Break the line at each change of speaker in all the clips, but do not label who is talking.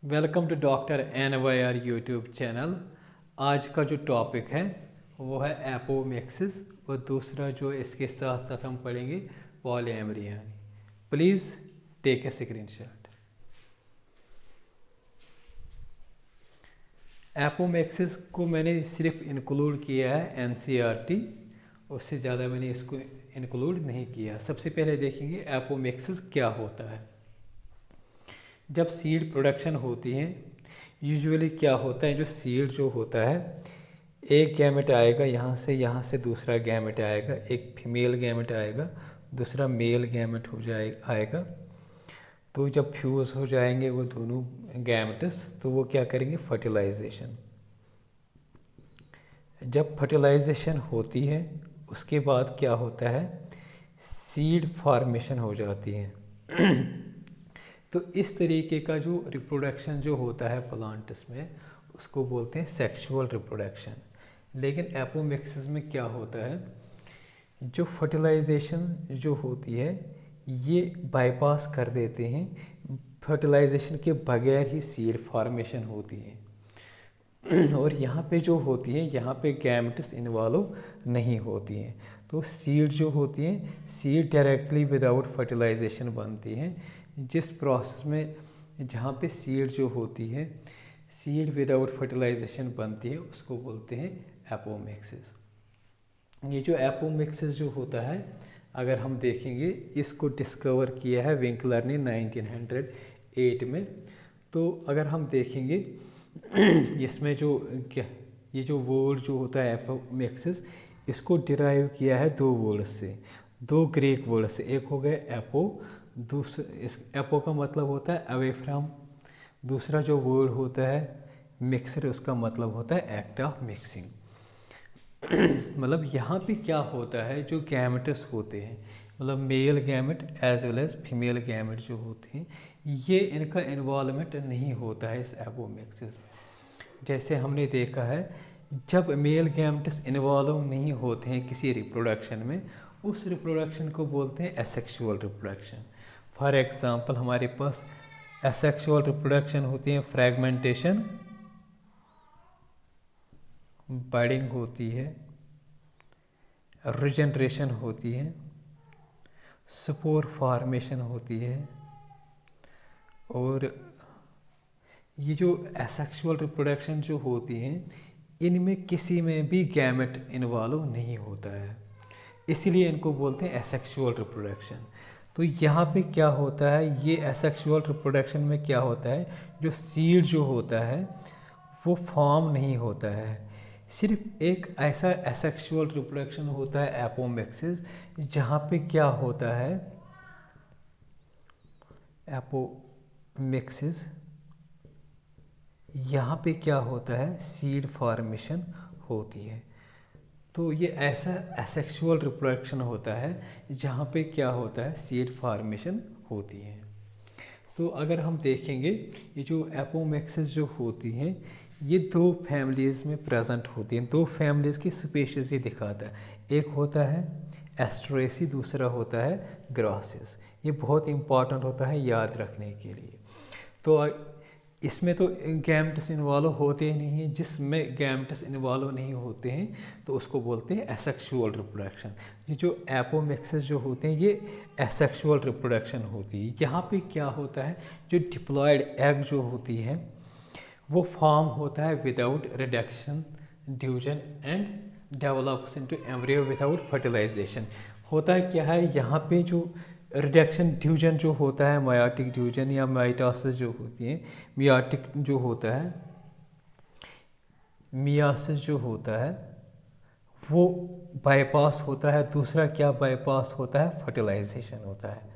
Welcome to doctor NYR YouTube channel. आज का जो टॉपिक है वो है एपोमिक्सिस और दूसरा जो इसके साथ साथ हम पढ़ेंगे polyembryony. Please take a screenshot. Apomixis को मैंने सिर्फ इंक्लूड किया है NCERT, उससे ज़्यादा मैंने इसको इंक्लूड नहीं किया। सबसे पहले देखेंगे एपोमिक्सिस क्या होता है। जब सीड प्रोडक्शन होती है यूजुअली क्या होता है, जो सीड जो होता है एक गैमेट आएगा, यहाँ से दूसरा गैमेट आएगा, एक फीमेल गैमेट आएगा, दूसरा मेल गैमेट आएगा। तो जब फ्यूज़ हो जाएंगे वो दोनों गैमेट्स, तो वो क्या करेंगे, फर्टिलाइजेशन। जब फर्टिलाइजेशन होती है उसके बाद क्या होता है, सीड फॉर्मेशन हो जाती है। तो इस तरीके का जो रिप्रोडक्शन जो होता है प्लांट्स में उसको बोलते हैं सेक्सुअल रिप्रोडक्शन। लेकिन एपोमिक्सिस में क्या होता है, जो फर्टिलाइजेशन जो होती है ये बाईपास कर देते हैं। फर्टिलाइजेशन के बगैर ही सीड फॉर्मेशन होती है और यहाँ पे जो होती है यहाँ पे गैमेट्स इन्वॉल्व नहीं होती हैं। तो सीड जो होती है, सीड डायरेक्टली विदाउट फर्टिलाइजेशन बनती हैं। जिस प्रोसेस में जहाँ पे सीड जो होती है, सीड विदाउट फर्टिलाइजेशन बनती है, उसको बोलते हैं एपोमिक्सिस। ये जो एपोमिक्सिस जो होता है, अगर हम देखेंगे, इसको डिस्कवर किया है विंकलर ने 1908 में। तो अगर हम देखेंगे इसमें जो क्या, ये जो वर्ड जो होता है एपोमिक्सिस, इसको डिराइव किया है दो वर्ड से, दो ग्रीक वर्ड से। एक हो गया एपो, दूसरा इस एपो का मतलब होता है अवे फ्रॉम, दूसरा जो वर्ड होता है मिक्सर, उसका मतलब होता है एक्ट ऑफ मिक्सिंग। मतलब यहाँ पे क्या होता है, जो गैमेट्स होते हैं, मतलब male gamete as well as female gamete जो होते हैं, ये इनका इन्वॉल्वमेंट नहीं होता है इस एपोमिक्सिस में। जैसे हमने देखा है, जब मेल गैमेट्स इन्वॉल्व नहीं होते हैं किसी रिप्रोडक्शन में, उस रिप्रोडक्शन को बोलते हैं एसेक्सुअल रिप्रोडक्शन। फॉर एग्जांपल हमारे पास एसेक्सुअल रिप्रोडक्शन होती है फ्रैगमेंटेशन, बडिंग होती है, रिजनरेशन होती है, स्पोर फॉर्मेशन होती है। और ये जो एसेक्सुअल रिप्रोडक्शन जो होती हैं, इनमें किसी में भी गैमेट इन्वॉल्व नहीं होता है, इसलिए इनको बोलते हैं एसेक्सुअल रिप्रोडक्शन। तो यहाँ पे क्या होता है, ये एसेक्सुअल रिप्रोडक्शन में क्या होता है, जो सीड जो होता है वो फॉर्म नहीं होता है। सिर्फ एक ऐसा एसेक्सुअल रिप्रोडक्शन होता है एपोमिक्सिस, जहाँ पे क्या होता है, एपोमिक्सिस यहाँ पे क्या होता है, सीड फॉर्मेशन होती है। तो ये ऐसा एसेक्सुअल रिप्रोडक्शन होता है जहाँ पे क्या होता है, सीड फॉर्मेशन होती है। तो अगर हम देखेंगे, ये जो एपोमिक्सिस जो होती हैं, ये दो फैमिलीज़ में प्रेजेंट होती हैं। दो फैमिलीज़ की स्पीशीज़ ही दिखाता है। एक होता है एस्ट्रेसी, दूसरा होता है ग्रासिस। ये बहुत इंपॉर्टेंट होता है याद रखने के लिए। तो इसमें तो गैमेट्स इन्वॉल्व होते ही नहीं हैं। जिसमें गैमेट्स इन्वॉल्व नहीं होते हैं तो उसको बोलते हैं एसेक्सुअल रिप्रोडक्शन। ये जो एपोमिक्सिस जो होते हैं, ये एसेक्सुअल रिप्रोडक्शन होती है। यहाँ पे क्या होता है, जो डिप्लॉयड एग जो होती है वो फॉर्म होता है without reduction, division and develops into embryo without fertilisation. होता है क्या है, यहाँ पे जो रिडक्शन डिवीजन जो होता है, मायोटिक डिवीजन या माइटोसिस जो होती है, मियाटिक जो होता है, मियासिस जो होता है वो बाईपास होता है। दूसरा क्या बाईपास होता है, फर्टिलाइजेशन होता है।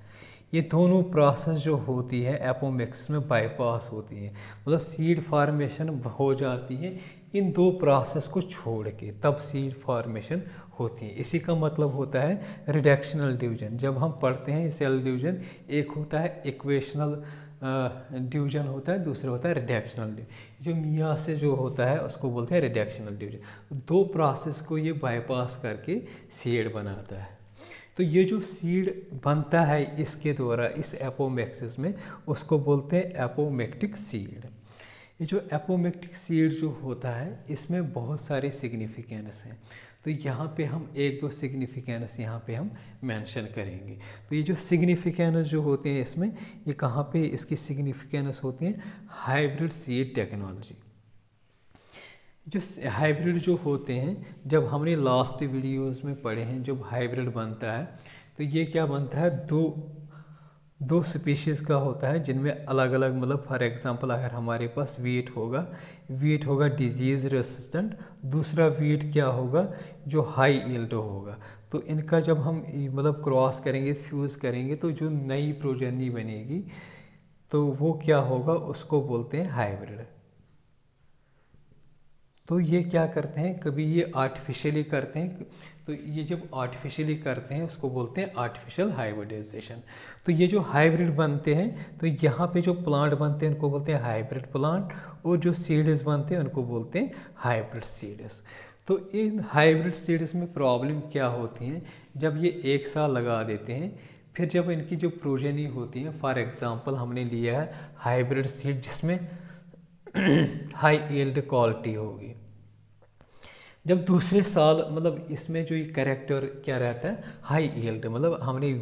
ये दोनों प्रोसेस जो होती है एपोमिक्सिस में बाईपास होती है, मतलब सीड फॉर्मेशन हो जाती है इन दो प्रोसेस को छोड़ के, तब सीड फॉर्मेशन होती है। इसी का मतलब होता है रिडक्शनल डिवीजन। जब हम पढ़ते हैं सेल डिवीजन, एक होता है इक्वेशनल डिवीजन होता है, दूसरा होता है रिडक्शनल डिवीजन। जो मियासिस जो होता है उसको बोलते हैं रिडक्शनल डिवीजन। दो प्रोसेस को ये बाईपास करके सीड बनाता है। तो ये जो सीड बनता है इसके द्वारा, इस एपोमिक्सिस में, उसको बोलते हैं एपोमिक्टिक सीड। ये जो एपोमेक्टिक सीड जो होता है इसमें बहुत सारे सिग्निफिकेंस हैं, तो यहाँ पे हम एक दो सिग्निफिकेंस यहाँ पे हम मेंशन करेंगे। तो ये जो सिग्निफिकेंस जो होते हैं इसमें, ये कहाँ पे इसकी सिग्निफिकेंस होती हैं, हाइब्रिड सीड टेक्नोलॉजी। जो हाइब्रिड जो होते हैं, जब हमने लास्ट वीडियोस में पढ़े हैं, जब हाइब्रिड बनता है तो ये क्या बनता है, दो स्पीशीज़ का होता है जिनमें अलग अलग, मतलब फॉर एग्जांपल अगर हमारे पास वीट होगा डिजीज़ रेसिस्टेंट, दूसरा वीट क्या होगा जो हाई यील्ड होगा। तो इनका जब हम मतलब क्रॉस करेंगे, फ्यूज़ करेंगे, तो जो नई प्रोजेनी बनेगी तो वो क्या होगा, उसको बोलते हैं हाइब्रिड। तो ये क्या करते हैं, कभी ये आर्टिफिशियली करते हैं, तो ये जब आर्टिफिशियली करते हैं उसको बोलते हैं आर्टिफिशियल हाइब्रिडाइजेशन। तो ये जो हाइब्रिड बनते हैं, तो यहाँ पे जो प्लांट बनते हैं उनको बोलते हैं हाइब्रिड प्लांट, और जो सीड्स बनते हैं उनको बोलते हैं हाइब्रिड सीड्स। तो इन हाइब्रिड सीड्स में प्रॉब्लम क्या होती है, जब ये एक साल लगा देते हैं, फिर जब इनकी जो प्रोजेनी होती है, फॉर एग्जाम्पल हमने लिया है हाइब्रिड सीड जिसमें हाई यील्ड क्वालिटी होगी, जब दूसरे साल मतलब इसमें जो ये कैरेक्टर क्या रहता है, हाई यील्ड, मतलब हमने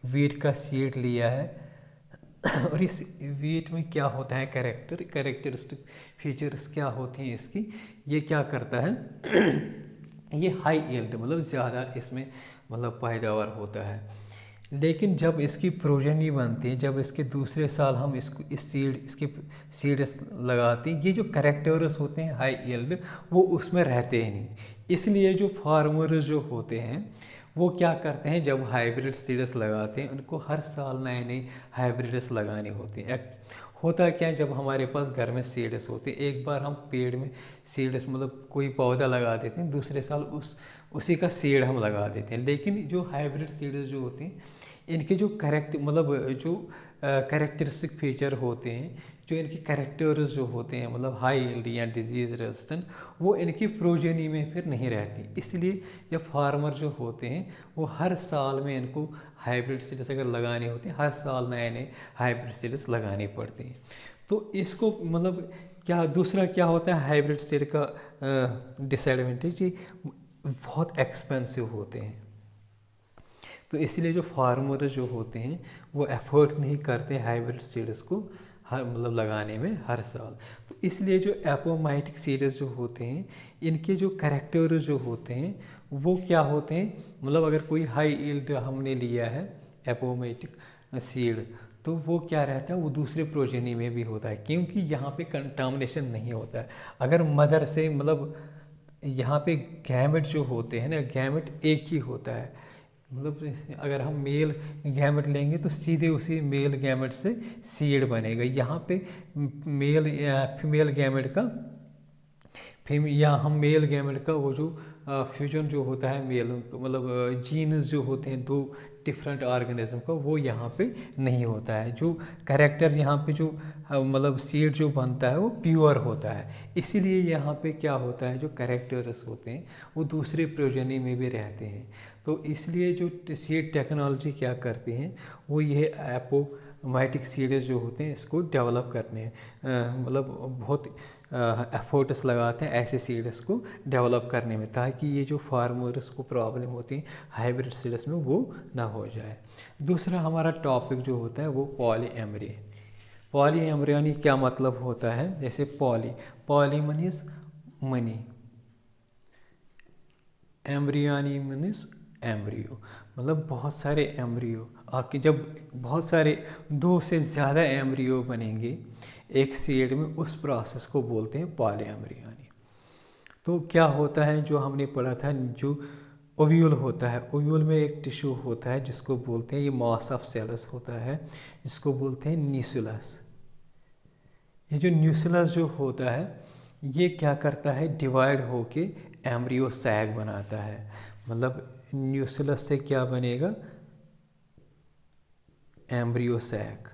वीट का सीड लिया है और इस वीट में क्या होता है, कैरेक्टरिस्टिक फीचर्स क्या होती हैं इसकी, ये क्या करता है ये हाई यील्ड मतलब ज़्यादा इसमें मतलब पैदावार होता है। लेकिन जब इसकी प्रोजेनी बनती है, जब इसके दूसरे साल हम इसके सीड्स लगाते हैं, ये जो कैरेक्टर्स होते हैं हाई यील्ड वो उसमें रहते ही नहीं। इसलिए जो फार्मर्स जो होते हैं वो क्या करते हैं, जब हाइब्रिड सीड्स लगाते हैं उनको हर साल नए नए हाइब्रिड्स लगाने होते हैं। होता क्या है, जब हमारे पास घर में सीड्स होते हैं, एक बार हम पेड़ में सीड्स मतलब कोई पौधा लगा देते हैं, दूसरे साल उसी का सीड हम लगा देते हैं। लेकिन जो हाइब्रिड सीड्स जो होते हैं इनके जो कैरेक्टरिस्टिक फीचर होते हैं, जो इनके कैरेक्टर्स जो होते हैं मतलब हाई यील्ड या डिजीज़ रेजिस्टेंट, वो इनकी प्रोजेनी में फिर नहीं रहती। इसलिए जब फार्मर जो होते हैं वो हर साल में इनको हाइब्रिड सीड्स अगर लगाने होते हैं, हर साल नए नए हाइब्रिड सीड्स लगाने पड़ते हैं। तो इसको मतलब क्या दूसरा क्या होता है, हाइब्रिड सीड का डिसएडवांटेज ये बहुत एक्सपेंसिव होते हैं। तो इसलिए जो फार्मर जो होते हैं वो एफर्ट नहीं करते हाइब्रिड सीड्स को हर मतलब लगाने में हर साल। तो इसलिए जो एपोमाइटिक सीड्स जो होते हैं इनके जो कैरेक्टर जो होते हैं वो क्या होते हैं, मतलब अगर कोई हाई यील्ड हमने लिया है एपोमाइटिक सीड, तो वो क्या रहता है, वो दूसरे प्रोजेनी में भी होता है, क्योंकि यहाँ पे कंटामिनेशन नहीं होता है। अगर मदर से मतलब यहाँ पे गैमेट जो होते हैं ना, गैमेट एक ही होता है, मतलब अगर हम मेल गैमेट लेंगे तो सीधे उसी मेल गैमेट से सीड बनेगा। यहाँ पे मेल या फीमेल गैमेट का हम मेल गैमेट का वो जो फ्यूजन जो होता है मेल मतलब जीन्स जो होते हैं दो डिफरेंट ऑर्गेनिज्म का, वो यहाँ पे नहीं होता है। जो कैरेक्टर यहाँ पे जो मतलब सीड जो बनता है वो प्योर होता है। इसीलिए यहाँ पे क्या होता है, जो कैरेक्टर्स होते हैं वो दूसरे प्रोजेनी में भी रहते हैं। तो इसलिए जो सीड टेक्नोलॉजी क्या करती हैं वो ये एपोमाइटिक सीड्स जो होते हैं इसको डेवलप करने मतलब बहुत एफर्ट्स लगाते हैं ऐसे सीड्स को डेवलप करने में, ताकि ये जो फार्मर्स को प्रॉब्लम होती है हाइब्रिड सीड्स में वो ना हो जाए। दूसरा हमारा टॉपिक जो होता है वो पॉलीएमरी। पॉलीएमरियनी क्या मतलब होता है, जैसे poly means many, embryony means embryo, मतलब बहुत सारे एम्ब्रियो आपके जब बहुत सारे दो से ज़्यादा एम्ब्रियो बनेंगे एक सीड में, उस प्रोसेस को बोलते हैं पॉलीएम्ब्रियनी। तो क्या होता है, जो हमने पढ़ा था, जो ओव्यूल होता है, ओव्यूल में एक टिश्यू होता है जिसको बोलते हैं, ये मास ऑफ सेल्स होता है जिसको बोलते हैं न्यूक्लियस। ये जो न्यूक्लियस जो होता है ये क्या करता है, डिवाइड होके एम्ब्रियो सैग बनाता है। मतलब न्यूक्लियस से क्या बनेगा, एम्ब्रियो सैग।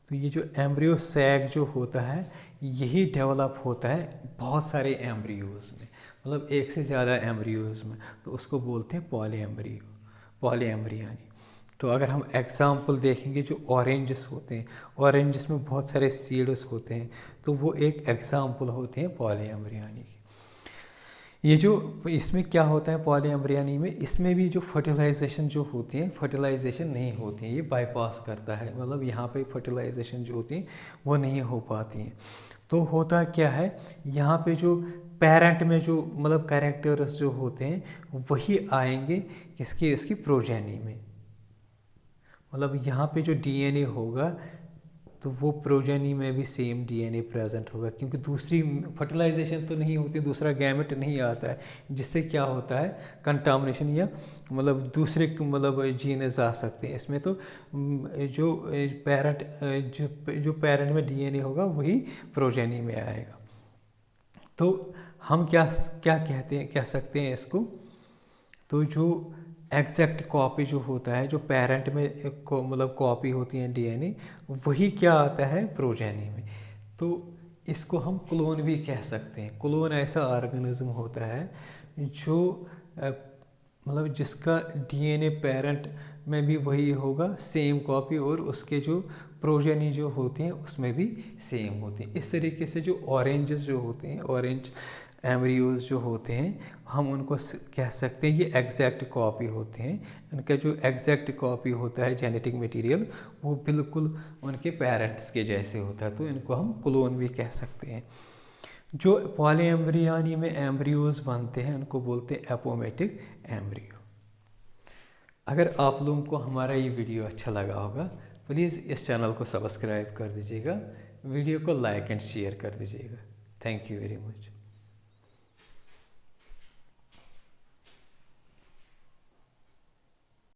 तो ये जो एम्ब्रियो सैग जो होता है यही डेवलप होता है बहुत सारे एम्ब्रियोज में, मतलब एक से ज़्यादा एम्ब्रियोज में, तो उसको बोलते हैं पॉलीएम्ब्रियनी। तो अगर हम एग्जाम्पल देखेंगे, जो ऑरेंजेस होते हैं, ऑरेंजेस में बहुत सारे सीड्स होते हैं, तो वो एक एग्जाम्पल होते हैं पॉलीएम्ब्रियोनी की। ये जो इसमें क्या होता है पॉलीएम्ब्रियोनी में, इसमें भी जो फर्टिलाइजेशन जो होती है, फर्टिलाइजेशन नहीं होती है, ये बाईपास करता है, मतलब यहाँ पे फर्टिलाइजेशन जो होती है वो नहीं हो पाती है। तो होता क्या है, यहाँ पे जो पेरेंट में जो मतलब कैरेक्टर्स जो होते हैं वही आएंगे किसकी, इसकी प्रोजेनी में। मतलब यहाँ पे जो डीएनए होगा तो वो प्रोजेनी में भी सेम डीएनए प्रेजेंट होगा, क्योंकि दूसरी फर्टिलाइजेशन तो नहीं होती, दूसरा गैमेट नहीं आता है, जिससे क्या होता है कंटामिनेशन या मतलब दूसरे मतलब जीन्स आ सकते हैं इसमें। तो जो पेरेंट में डीएनए होगा वही प्रोजेनी में आएगा। तो हम क्या क्या कहते हैं, कह सकते हैं इसको, तो जो एग्जैक्ट कॉपी जो होता है, जो पेरेंट में मतलब कॉपी होती है डीएनए, वही क्या आता है प्रोजेनी में। तो इसको हम क्लोन भी कह सकते हैं। क्लोन ऐसा ऑर्गेनिज्म होता है जो मतलब जिसका डीएनए पेरेंट में भी वही होगा सेम कॉपी, और उसके जो प्रोजेनी जो होती हैं उसमें भी सेम होती हैं। इस तरीके से जो ऑरेंजेस जो होते हैं, ऑरेंज एम्ब्रियोज जो होते हैं, हम उनको कह सकते हैं ये एग्जैक्ट कॉपी होते हैं। इनका जो एग्जैक्ट कॉपी होता है जेनेटिक मटेरियल, वो बिल्कुल उनके पेरेंट्स के जैसे होता है, तो इनको हम क्लोन भी कह सकते हैं। जो पॉलीएम्ब्रियोनी में एम्ब्रियोज बनते हैं उनको बोलते हैं एपोमेटिक एम्ब्रियो। अगर आप लोगों को हमारा ये वीडियो अच्छा लगा होगा, प्लीज़ इस चैनल को सब्सक्राइब कर दीजिएगा, वीडियो को लाइक एंड शेयर कर दीजिएगा। Thank you very much.